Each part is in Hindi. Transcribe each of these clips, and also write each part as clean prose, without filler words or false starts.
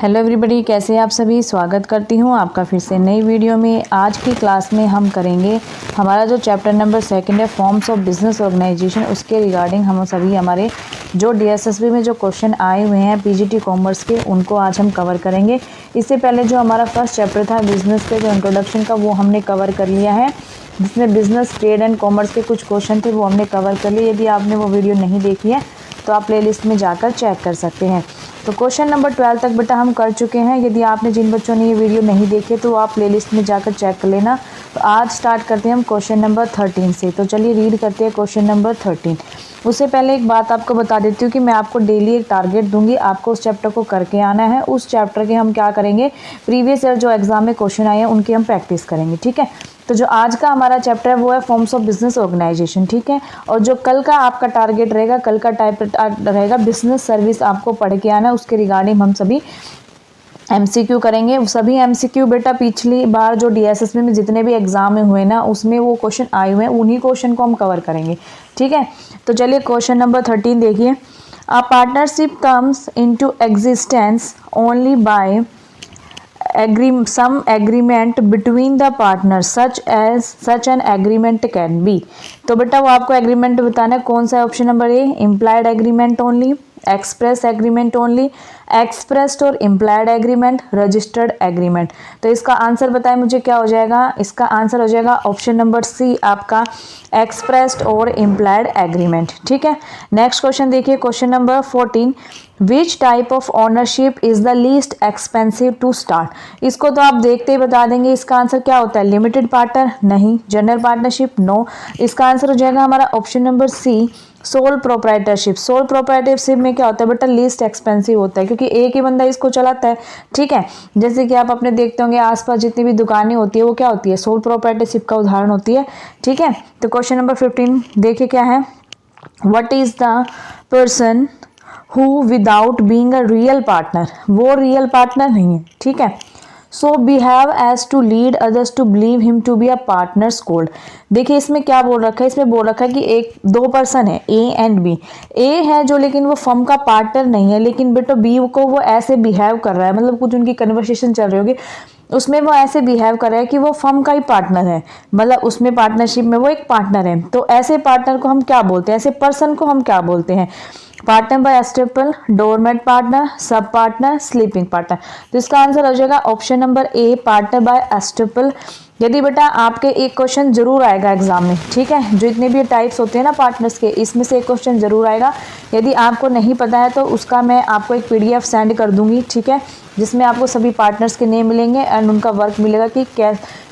हेलो एवरीबॉडी, कैसे हैं आप सभी। स्वागत करती हूं आपका फिर से नई वीडियो में। आज की क्लास में हम करेंगे हमारा जो चैप्टर नंबर 2 है फॉर्म्स ऑफ बिजनेस ऑर्गेनाइजेशन, उसके रिगार्डिंग हम सभी हमारे जो DSSB में जो क्वेश्चन आए हुए हैं PGT कॉमर्स के, उनको आज हम कवर करेंगे। इससे पहले जो हमारा फर्स्ट चैप्टर था बिजनेस के जो इंट्रोडक्शन का, वो हमने कवर कर लिया है, जिसमें बिजनेस ट्रेड एंड कॉमर्स के कुछ क्वेश्चन थे, वो हमने कवर कर लिए। यदि आपने वो वीडियो नहीं देखी है तो आप प्लेलिस्ट में जाकर चेक कर सकते हैं। तो क्वेश्चन नंबर 12 तक बेटा हम कर चुके हैं। यदि आपने जिन बच्चों ने ये वीडियो नहीं देखे तो आप प्लेलिस्ट में जाकर चेक कर लेना। तो आज स्टार्ट करते हैं हम क्वेश्चन नंबर 13 से। तो चलिए रीड करते हैं क्वेश्चन नंबर 13। उससे पहले एक बात आपको बता देती हूँ कि मैं आपको डेली एक टारगेट दूंगी, आपको उस चैप्टर को करके आना है। उस चैप्टर के हम क्या करेंगे, प्रीवियस ईयर जो एग्जाम में क्वेश्चन आए हैं उनकी हम प्रैक्टिस करेंगे, ठीक है। तो जो आज का हमारा चैप्टर है वो है फॉर्म्स ऑफ बिजनेस ऑर्गेनाइजेशन, ठीक है। और जो कल का आपका टारगेट रहेगा, कल का टाइप रहेगा बिजनेस सर्विस, आपको पढ़ के आना है। उसके रिगार्डिंग हम सभी MCQ करेंगे। सभी MCQ बेटा पिछली बार जो DSSB में जितने भी एग्जाम में हुए ना, उसमें वो क्वेश्चन आए हुए हैं, उन्हीं क्वेश्चन को हम कवर करेंगे, ठीक है। तो चलिए क्वेश्चन नंबर 13 देखिए। A partnership comes into existence only by some agreement between the partners such as such an agreement can be। तो बेटा वो आपको एग्रीमेंट बताना है, कौन सा है। ऑप्शन नंबर ए implied agreement only, express agreement only, expressed और इम्प्लाइड एग्रीमेंट, रजिस्टर्ड एग्रीमेंट। तो इसका आंसर बताएं मुझे क्या हो जाएगा। इसका आंसर हो जाएगा ऑप्शन नंबर सी, आपका एक्सप्रेस्ड और इम्प्लाइड एग्रीमेंट, ठीक है। नेक्स्ट क्वेश्चन देखिए, question number 14। Which type of ownership is the least expensive to start. इसको तो आप देखते ही बता देंगे। इसका आंसर क्या होता है, लिमिटेड पार्टनर नहीं, जनरल पार्टनरशिप नो। इसका आंसर हो जाएगा हमारा option number C, sole proprietorship. Sole proprietorship में क्या होता है बेटा, लीस्ट एक्सपेंसिव होता है, क्योंकि एक ही बंदा इसको चलाता है, ठीक है। जैसे कि आप अपने देखते होंगे आसपास जितनी भी दुकानें होती है वो क्या होती है, सोल प्रोप्राइटरशिप का उदाहरण होती है, ठीक है। तो क्वेश्चन नंबर 15 देखिए क्या है। What is the person who without being a real partner, वो रियल पार्टनर नहीं है, ठीक है। So behave as to lead others to believe him to be a partners called. देखिए इसमें क्या बोल रखा है, इसमें बोल रखा है कि एक दो पर्सन है ए एंड बी। ए है जो, लेकिन वो फर्म का पार्टनर नहीं है, लेकिन बेटा बी को वो ऐसे बिहेव कर रहा है, मतलब कुछ उनकी कन्वर्सेशन चल रही होगी, उसमें वो ऐसे बिहेव कर रहा है कि वो फर्म का ही पार्टनर है, मतलब उसमें पार्टनरशिप में वो एक पार्टनर है। तो ऐसे पार्टनर को हम क्या बोलते हैं, ऐसे पर्सन को हम क्या बोलते हैं। Partner by estoppel, dormant partner, sub partner, sleeping partner. तो इसका आंसर हो जाएगा option number A, partner by estoppel. यदि बेटा आपके एक क्वेश्चन जरूर आएगा एग्जाम में, ठीक है, जो इतने भी टाइप्स होते हैं ना पार्टनर्स के, इसमें से एक क्वेश्चन जरूर आएगा। यदि आपको नहीं पता है तो उसका मैं आपको एक PDF सेंड कर दूंगी, ठीक है, जिसमें आपको सभी पार्टनर्स के नेम मिलेंगे एंड उनका वर्क मिलेगा कि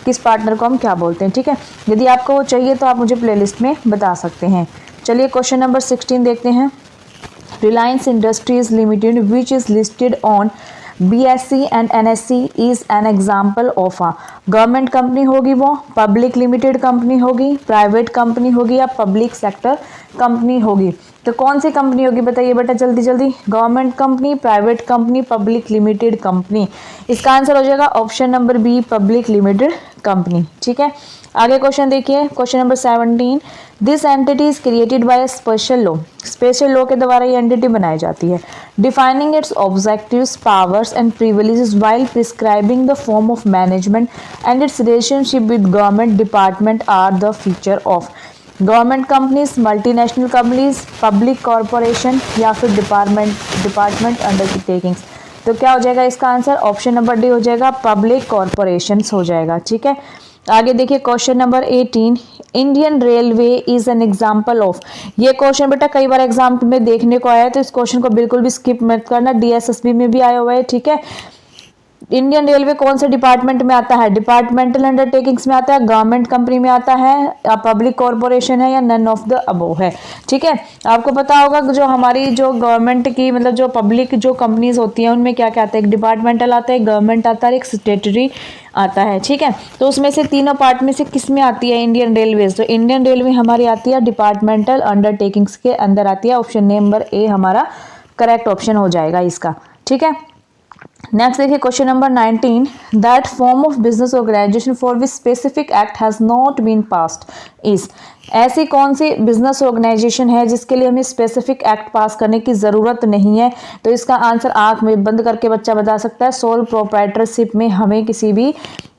किस पार्टनर को हम क्या बोलते हैं, ठीक है। यदि आपको वो चाहिए तो आप मुझे प्लेलिस्ट में बता सकते हैं। चलिए क्वेश्चन नंबर 16 देखते हैं। Reliance Industries Limited, which is listed on BSE and NSE, is an example of a government company होगी, वो पब्लिक लिमिटेड कंपनी होगी, प्राइवेट कंपनी होगी, या पब्लिक सेक्टर कंपनी होगी। तो कौन सी कंपनी होगी बताइए बेटा जल्दी जल्दी। Government company, private company, public limited company. इसका आंसर हो जाएगा option number B, public limited company, ठीक है। आगे क्वेश्चन देखिए, question number 17। This entity is created by special law. Special law के द्वारा ये एंटिटी बनाई जाती है। Defining its objectives, powers and privileges while prescribing the form of management and its relationship with government department are the feature of. Government companies, multinational companies, public corporation, या फिर डिपार्टमेंट अंडरटेकिंग्स। तो क्या हो जाएगा इसका आंसर, ऑप्शन नंबर डी हो जाएगा, पब्लिक कॉरपोरेशंस हो जाएगा, ठीक है। आगे देखिए question number 18। Indian railway is an example of. ये क्वेश्चन बेटा कई बार एग्जाम में देखने को आया है, तो इस क्वेश्चन को बिल्कुल भी स्किप मत करना, DSSB में भी आया हुआ है, ठीक है। इंडियन रेलवे कौन से डिपार्टमेंट में आता है, डिपार्टमेंटल अंडरटेकिंग्स में आता है, गवर्नमेंट कंपनी में आता है, या पब्लिक कॉरपोरेशन है, या नन ऑफ द अबोव है, ठीक है। आपको पता होगा जो हमारी जो गवर्नमेंट की मतलब जो पब्लिक जो कंपनीज होती हैं उनमें क्या क्या आता है, एक डिपार्टमेंटल आता है, गवर्नमेंट आता है, एक स्टेटरी आता है, ठीक है। तो उसमें से तीनों पार्ट में से किस में आती है इंडियन रेलवेज। तो इंडियन रेलवे हमारी आती है डिपार्टमेंटल अंडरटेकिंग्स के अंदर आती है। ऑप्शन नंबर ए हमारा करेक्ट ऑप्शन हो जाएगा इसका, ठीक है। नेक्स्ट देखिए question number 19, that form of business organization for which specific act has not been passed is, ऐसी कौन सी बिजनेस ऑर्गेनाइजेशन है जिसके लिए हमें स्पेसिफिक एक्ट पास करने की ज़रूरत नहीं है। तो इसका आंसर आंख में बंद करके बच्चा बता सकता है, सोल प्रोप्राइटरशिप में हमें किसी भी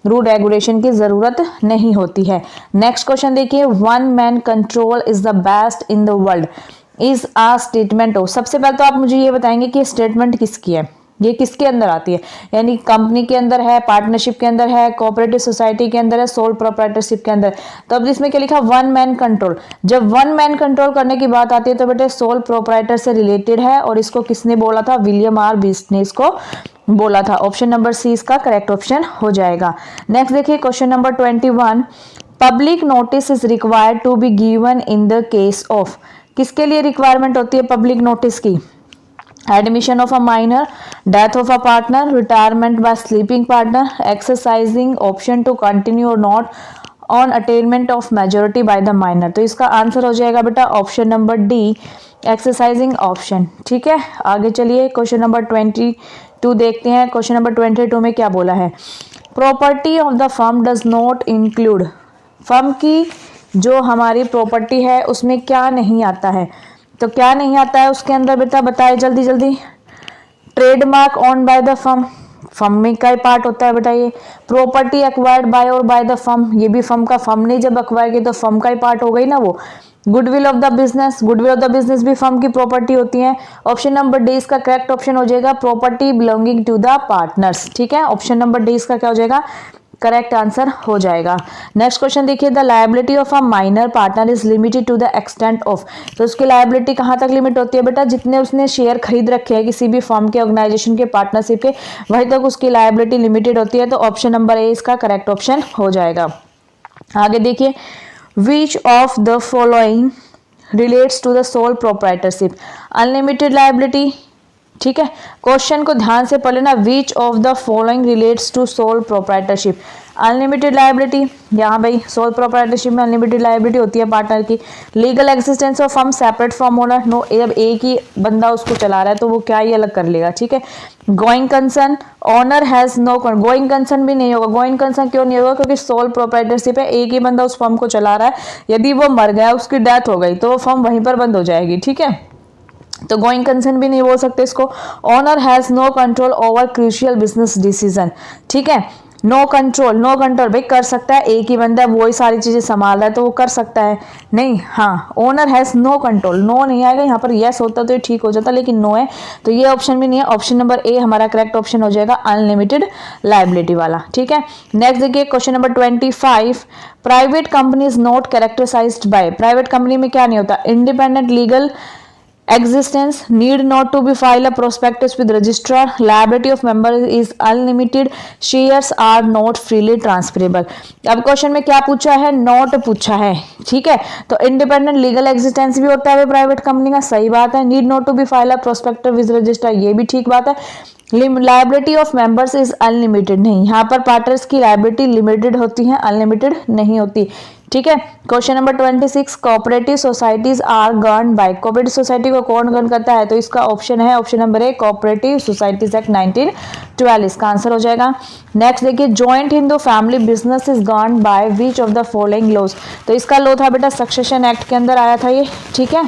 रूल रेगुलेशन की ज़रूरत नहीं होती है। नेक्स्ट क्वेश्चन देखिए, one man control is the best in the world is a statement of. सबसे पहले तो आप मुझे ये बताएंगे कि स्टेटमेंट किसकी है, ये किसके अंदर आती है, यानी कंपनी के अंदर है, पार्टनरशिप के अंदर है, कोऑपरेटिव सोसाइटी के अंदर है, सोल प्रोप्राइटरशिप के अंदर। तो अब इसमें क्या लिखा, वन मैन कंट्रोल। जब वन मैन कंट्रोल करने की बात आती है तो बेटे सोल प्रोप्राइटर से रिलेटेड है, और इसको किसने बोला था, विलियम आर बिस्ट ने इसको बोला था। ऑप्शन नंबर सी इसका करेक्ट ऑप्शन हो जाएगा। नेक्स्ट देखिए question number 21, public notice is required to be given in the case of, किसके लिए रिक्वायरमेंट होती है पब्लिक नोटिस की, admission of a minor, death of a partner, retirement by sleeping partner, exercising option to continue or not on attainment of majority by the minor. तो इसका आंसर हो जाएगा बेटा option number D, exercising option. ठीक है, आगे चलिए क्वेश्चन नंबर 22 देखते हैं। क्वेश्चन नंबर 22 में क्या बोला है, property of the firm does not include, firm की जो हमारी प्रॉपर्टी है उसमें क्या नहीं आता है। तो क्या नहीं आता है उसके अंदर बेटा, बताए जल्दी जल्दी। Trademark on by the firm, firm में का पार्ट होता है बेटा ये। प्रॉपर्टी एक्वायर्ड बाय और बाय द फर्म, ये भी फर्म का, फर्म ने जब एक्वायर की तो फर्म का ही पार्ट हो गई ना वो। Goodwill of the business, goodwill of the business भी फर्म की प्रॉपर्टी होती है। ऑप्शन नंबर डी इसका करेक्ट ऑप्शन हो जाएगा, property belonging to the partners. ठीक है, ऑप्शन नंबर डी इसका क्या हो जाएगा, करेक्ट आंसर हो जाएगा। नेक्स्ट क्वेश्चन देखिए, the liability of a minor partner is limited to the extent of, तो उसकी लायबिलिटी कहाँ तक लिमिट होती है बेटा, जितने उसने शेयर खरीद रखे हैं किसी भी फर्म के, ऑर्गेनाइजेशन के, पार्टनरशिप के, वहीं तक उसकी लायबिलिटी लिमिटेड होती है। तो ऑप्शन नंबर ए इसका करेक्ट ऑप्शन हो जाएगा। आगे देखिए, which of the following relates to the sole proprietorship, unlimited liability. ठीक है, क्वेश्चन को ध्यान से पढ़ लेना, which of the following relates to sole proprietorship, unlimited liability, यहाँ भाई सोल प्रोप्राइटरशिप में अनलिमिटेड लायबिलिटी होती है पार्टनर की। Legal existence of firm separate from owner, no, जब एक ही बंदा उसको चला रहा है तो वो क्या ही अलग कर लेगा। ठीक है, going concern, owner has no, going concern भी नहीं होगा। गोइंग कंसर्न क्यों नहीं होगा, क्योंकि सोल प्रोप्राइटरशिप है, एक ही बंदा उस फर्म को चला रहा है, यदि वो मर गया, उसकी डेथ हो गई तो वो फर्म वहीं पर बंद हो जाएगी। ठीक है, तो गोइंग कंसर्न भी नहीं बोल सकते इसको। Owner has no control over crucial business decision. ठीक है, नो कंट्रोल, नो कंट्रोल भाई कर सकता है, एक ही बंदा वो ही सारी चीजें संभाल रहा है तो वो कर सकता है नहीं। हाँ, owner has no control, no नहीं आएगा यहाँ पर, यस होता तो ये ठीक हो जाता, लेकिन नो है तो ये ऑप्शन भी नहीं है। ऑप्शन नंबर ए हमारा करेक्ट ऑप्शन हो जाएगा, अनलिमिटेड लायबिलिटी वाला। ठीक है, नेक्स्ट देखिए question number 25, private company is not characterized by, private company में क्या नहीं होता, independent legal existence, need not to be file a prospectus with registrar, liability of member is unlimited, shares are not freely transferable। अब क्वेश्चन में क्या पूछा है, नॉट पूछा है। ठीक है, तो इंडिपेंडेंट लीगल एग्जिस्टेंस भी होता है प्राइवेट कंपनी का, सही बात है। Need not to be file a prospectus with register, ये भी ठीक बात है। Liability of members is unlimited, नहीं, यहाँ पर पार्टनर्स की लायबिलिटी लिमिटेड होती है, अनलिमिटेड नहीं होती। ठीक है, question number 26, cooperative societies are govern by, cooperative society को कौन गवर्न करता है, तो इसका ऑप्शन है option number A, cooperative societies act 1912, इसका आंसर हो जाएगा। नेक्स्ट देखिए, joint Hindu family business is govern by which of the following laws, तो इसका लॉ था बेटा सक्सेशन एक्ट के अंदर आया था ये। ठीक है,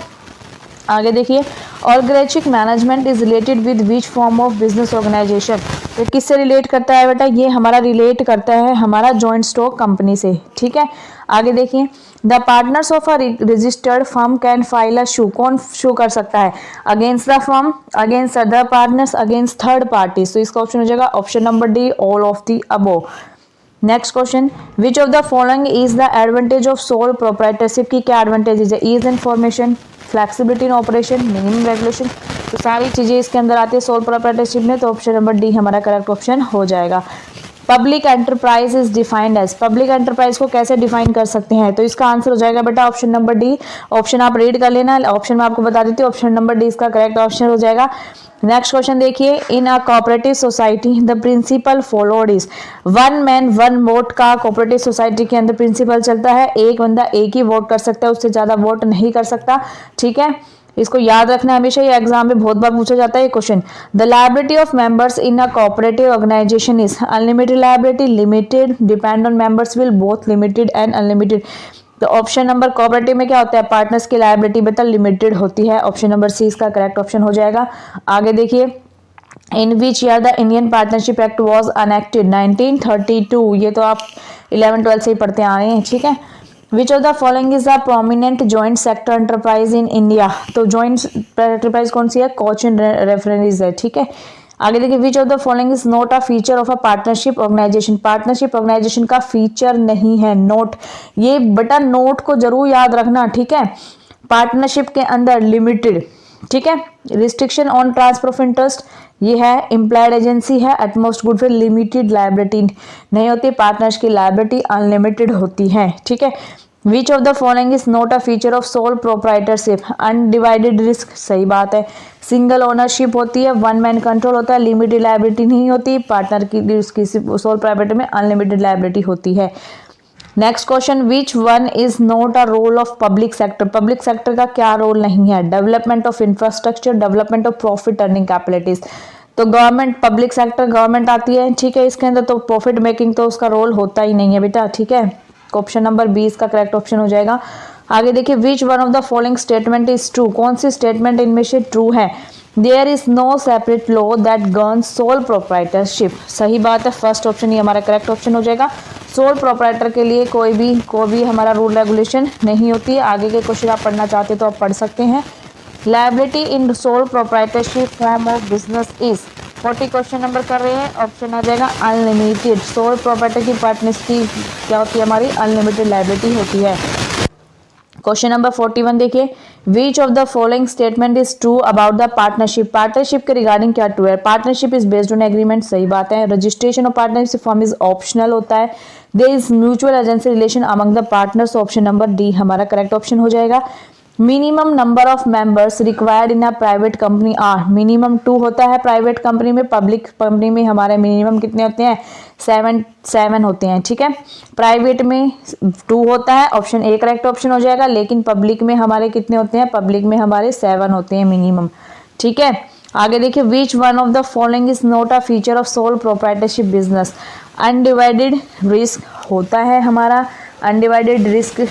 आगे देखिए, organizing management is related with which form of business organization, तो किससे रिलेट करता है बेटा, ये हमारा रिलेट करता है हमारा जॉइंट स्टॉक कंपनी से। ठीक है, आगे देखिए, the partners of a registered firm can file a suit, कौन शू कर सकता है, against the firm, against other partners, against third parties, तो इसका ऑप्शन हो जाएगा option number D, all of the above. Next question, which of the following is the advantage of sole proprietorship, की क्या एडवांटेजेस है, ease information, flexibility in operation, minimum regulation, तो सारी चीजें इसके अंदर आती है सोल प्रोप्राइटरशिप में, तो ऑप्शन नंबर डी हमारा करेक्ट ऑप्शन हो जाएगा। Public enterprise is defined as, public enterprise को कैसे डिफाइन कर सकते हैं, तो इसका आंसर हो जाएगा बेटा ऑप्शन नंबर डी। ऑप्शन आप रीड कर लेना, ऑप्शन में आपको बता देती हूँ, ऑप्शन नंबर डी इसका करेक्ट ऑप्शन हो जाएगा। नेक्स्ट क्वेश्चन देखिए, in a cooperative society the principle followed is, one man one vote का कोऑपरेटिव सोसाइटी के अंदर प्रिंसिपल चलता है, एक बंदा एक ही वोट कर सकता है, उससे ज्यादा वोट नहीं कर सकता। ठीक है, इसको याद रखना हमेशा, ये एग्जाम में बहुत बार पूछा जाता है ये question. The liability of members in a cooperative organization is unlimited liability, limited, depend on members will, both limited and unlimited. तो ऑप्शन नंबर कोऑपरेटिव में क्या होता है, पार्टनर्स की लायबिलिटी बेटा लिमिटेड होती है। ऑप्शन नंबर सी इसका करेक्ट ऑप्शन हो जाएगा। आगे देखिए, in which year the Indian partnership act was enacted, 1932। ये तो आप 11-12 से ही पढ़ते आ रहे हैं, ठीक है। विच of the following is the prominent joint sector enterprise in India, तो जॉइंट एंटरप्राइज कौन सी है, कोचिन रेफरेंस है, ठीक है। आगे देखिए, which of the following is not a feature of a partnership organization, partnership organization का फीचर नहीं है नोट। ये बेटा नोट को जरूर याद रखना, ठीक है। पार्टनरशिप के अंदर लिमिटेड, ठीक है, restriction on transfer of interest ये है, इम्प्लाइड एजेंसी है, एटमोस्ट गुड, फिर लिमिटेड लायबिलिटी नहीं होती, पार्टनर्स की लायबिलिटी अनलिमिटेड होती है, ठीक है। विच of the following is not a feature of sole proprietorship, undivided risk, सही बात है। सिंगल ओनरशिप होती है, वन मैन कंट्रोल होता है, लिमिटेड लायबिलिटी नहीं होती, पार्टनर की सोल प्रोप्राइटर में अनलिमिटेड लायबिलिटी होती है। Next question, which one is not a role of public sector, public sector का क्या रोल नहीं है, development of infrastructure, development of profit earning capabilities. तो गवर्नमेंट, पब्लिक सेक्टर गवर्नमेंट आती है, ठीक है, इसके अंदर तो प्रॉफिट मेकिंग तो उसका रोल होता ही नहीं है बेटा, ठीक है। ऑप्शन नंबर 20 का करेक्ट ऑप्शन हो जाएगा। आगे देखिए, which one of the following statement is true, कौन सी स्टेटमेंट इनमें से ट्रू है। There is no separate law that governs sole proprietorship, सही बात है, फर्स्ट ऑप्शन ही हमारा करेक्ट ऑप्शन हो जाएगा। सोल प्रोप्राइटर के लिए कोई भी हमारा रूल रेगुलेशन नहीं होती है। आगे के क्वेश्चन आप पढ़ना चाहते तो आप पढ़ सकते हैं। Liability in sole proprietorship form of business is, 40 question number कर रहे हैं, ऑप्शन आ जाएगा अनलिमिटेड। सोल प्रोप्राइटर की पार्टनर्स की क्या होती है, हमारी अनलिमिटेड लायबिलिटी होती है। क्वेश्चन नंबर 41 देखिए, which of the following statement is true about the partnership, partnership के रिगार्डिंग क्या ट्रू है। Partnership is based on agreement, सही बात है। Registration of partnership form is optional होता है। There is mutual agency relation among the partners, option number D हमारा करेक्ट ऑप्शन हो जाएगा। Minimum number of members required in a private company are, minimum 2 होता है प्राइवेट कंपनी में, पब्लिक कंपनी में हमारे मिनिमम कितने होते हैं, 7 होते हैं, ठीक है। प्राइवेट में 2 होता है, ऑप्शन ए करेक्ट ऑप्शन हो जाएगा। लेकिन पब्लिक में हमारे कितने होते हैं, पब्लिक में हमारे 7 होते हैं मिनिमम, ठीक है। आगे देखिए, which one of the following is not a feature of sole proprietorship business, undivided risk होता है हमारा। अनडिवाइडेड रिस्क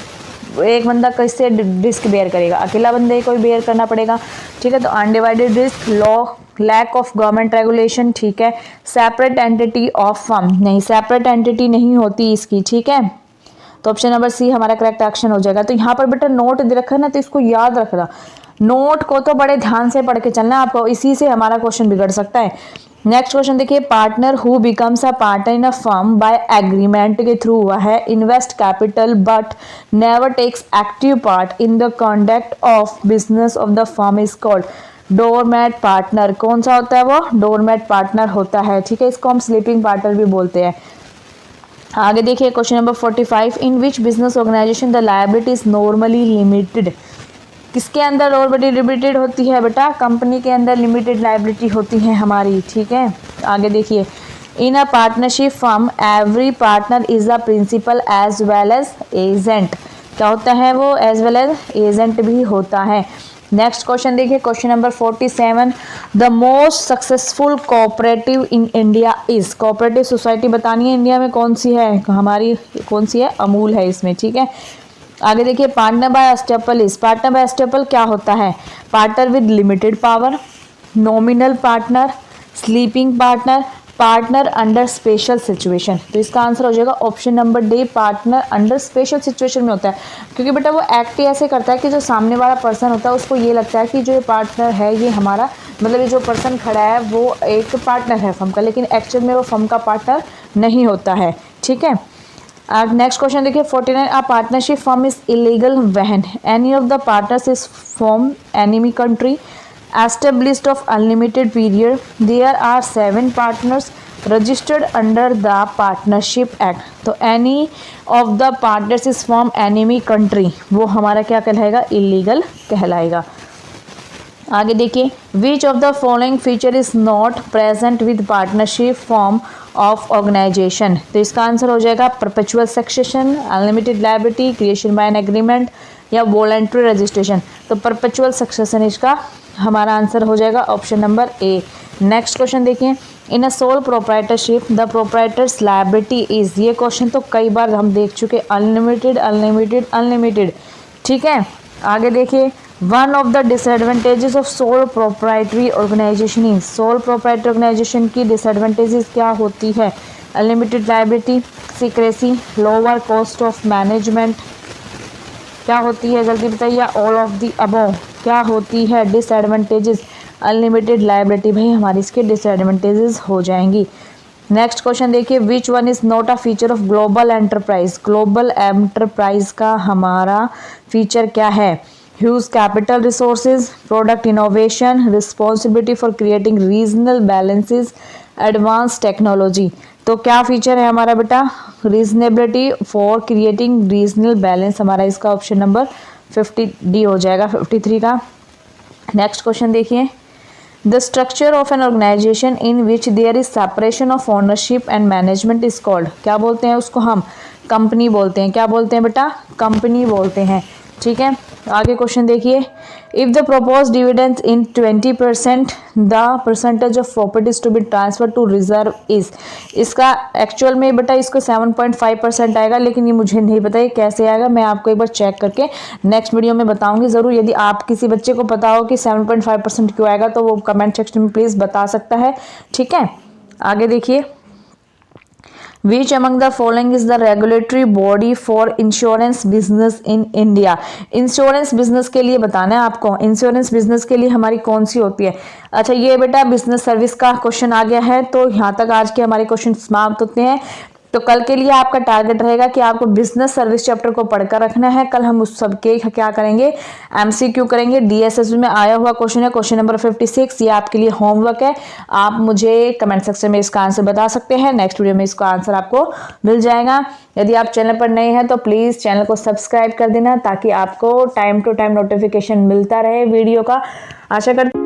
एक बंदा कैसे रिस्क बेयर करेगा, अकेला बंदे को बेयर करना पड़ेगा, ठीक है। तो undivided risk, law, lack of government regulation, ठीक है। सेपरेट एंटिटी ऑफ फर्म, नहीं सेपरेट एंटिटी नहीं होती इसकी, ठीक है। तो ऑप्शन नंबर सी हमारा करेक्ट एक्शन हो जाएगा। तो यहाँ पर बेटा नोट दे रखा है ना, तो इसको याद रखना, नोट को तो बड़े ध्यान से पढ़ के चलना आपको, इसी से हमारा क्वेश्चन बिगड़ सकता है। नेक्स्ट क्वेश्चन देखिए, partner who becomes a partner in a firm by agreement के थ्रू हुआ है, invest capital but never takes active part in the conduct of business of the firm is called dormant partner. कौन सा होता है वो, डोरमैट पार्टनर होता है, ठीक है। इसको हम स्लीपिंग पार्टनर भी बोलते हैं। आगे देखिए question number 45, in which business organization the liability is normally limited, किसके अंदर नॉर्मली लिमिटेड होती है बेटा, कंपनी के अंदर लिमिटेड लायबिलिटी होती है हमारी, ठीक है। आगे देखिए, in a partnership firm every partner is the principal as well as agent, क्या होता है वो, एज वेल एज एजेंट भी होता है। नेक्स्ट क्वेश्चन देखिए, question number 47, the most successful cooperative in India is, cooperative society बतानी है इंडिया में कौन सी है, हमारी कौन सी है, अमूल है इसमें, ठीक है। आगे देखिए, partner by estoppel is, partner by estoppel क्या होता है, partner with limited power, nominal partner, sleeping partner, partner under special situation. तो इसका आंसर हो जाएगा option number D, partner under special situation में होता है। क्योंकि बेटा वो एक्ट ही ऐसे करता है कि जो सामने वाला पर्सन होता है उसको ये लगता है कि जो पार्टनर है ये हमारा, मतलब ये जो पर्सन खड़ा है वो एक पार्टनर है फर्म का, लेकिन एक्चुअल में वो फर्म का पार्टनर नहीं होता है, ठीक है। नेक्स्ट क्वेश्चन देखिए 49, अ partnership firm is illegal when any of the partners is from enemy country, established of unlimited period, there are 7 partners registered under the partnership act। तो any of the partners is from enemy country, वो हमारा क्या कहलाएगा, illegal कहलाएगा। आगे देखिए, which of the following feature is not present with partnership form of organization। तो इसका आंसर हो जाएगा perpetual succession, unlimited liability, creation by an agreement, या वॉलंटरी रजिस्ट्रेशन। तो परपेचुअल सक्सेशन इसका हमारा आंसर हो जाएगा option number A. Next question देखिए, in a sole proprietorship the proprietor's liability is. ये क्वेश्चन तो कई बार हम देख चुके, अनलिमिटेड अनलिमिटेड अनलिमिटेड। ठीक है, आगे देखिए, one of the disadvantages of sole proprietary organization is. Sole proprietary organization की डिसएडवांटेजेस क्या होती है? Unlimited liability, secrecy, lower cost of management, क्या होती है जल्दी बताइए, या ऑल ऑफ द अबव क्या होती है डिसएडवांटेजेस? अनलिमिटेड लायबिलिटी भाई हमारी इसके डिसएडवांटेजेस हो जाएंगी। नेक्स्ट क्वेश्चन देखिए, which one is not a feature of global enterprise. Global enterprise का हमारा फीचर क्या है? Huge capital resources, product innovation, responsibility for creating regional balances, advance technology. तो क्या फीचर है हमारा बेटा? Reasonability for creating regional balance, हमारा इसका ऑप्शन नंबर 50 डी हो जाएगा 53 का। नेक्स्ट क्वेश्चन देखिए, the structure of an organization in which there is separation of ownership and management is called. क्या बोलते हैं उसको? हम कंपनी बोलते हैं। क्या बोलते हैं बेटा? कंपनी बोलते हैं। ठीक है, आगे क्वेश्चन देखिए, if the propose dividend in 20% the percentage of properties to be transfer to reserve is. इसका एक्चुअल में बेटा इसको 7.5% आएगा, लेकिन ये मुझे नहीं पता ये कैसे आएगा, मैं आपको एक बार चेक करके नेक्स्ट वीडियो में बताऊंगी ज़रूर। यदि आप किसी बच्चे को पता हो कि 7.5% क्यों आएगा तो वो कमेंट सेक्शन में प्लीज़ बता सकता है। ठीक है, आगे देखिए, Which among the following is the regulatory body for insurance business in India? Insurance business के लिए बताना है आपको, इंश्योरेंस बिजनेस के लिए हमारी कौन सी होती है। अच्छा, ये बेटा बिजनेस सर्विस का क्वेश्चन आ गया है, तो यहाँ तक आज के हमारे क्वेश्चन समाप्त होते हैं। तो कल के लिए आपका टारगेट रहेगा कि आपको बिजनेस सर्विस चैप्टर को पढ़कर रखना है। कल हम उस सबके क्या करेंगे? एमसीक्यू करेंगे। डीएसएसबी में आया हुआ क्वेश्चन है, क्वेश्चन नंबर 56। ये आपके लिए होमवर्क है, आप मुझे कमेंट सेक्शन में इसका आंसर बता सकते हैं। नेक्स्ट वीडियो में इसका आंसर आपको मिल जाएगा। यदि आप चैनल पर नए हैं तो प्लीज़ चैनल को सब्सक्राइब कर देना, ताकि आपको टाइम टू टाइम नोटिफिकेशन मिलता रहे वीडियो का। आशा करते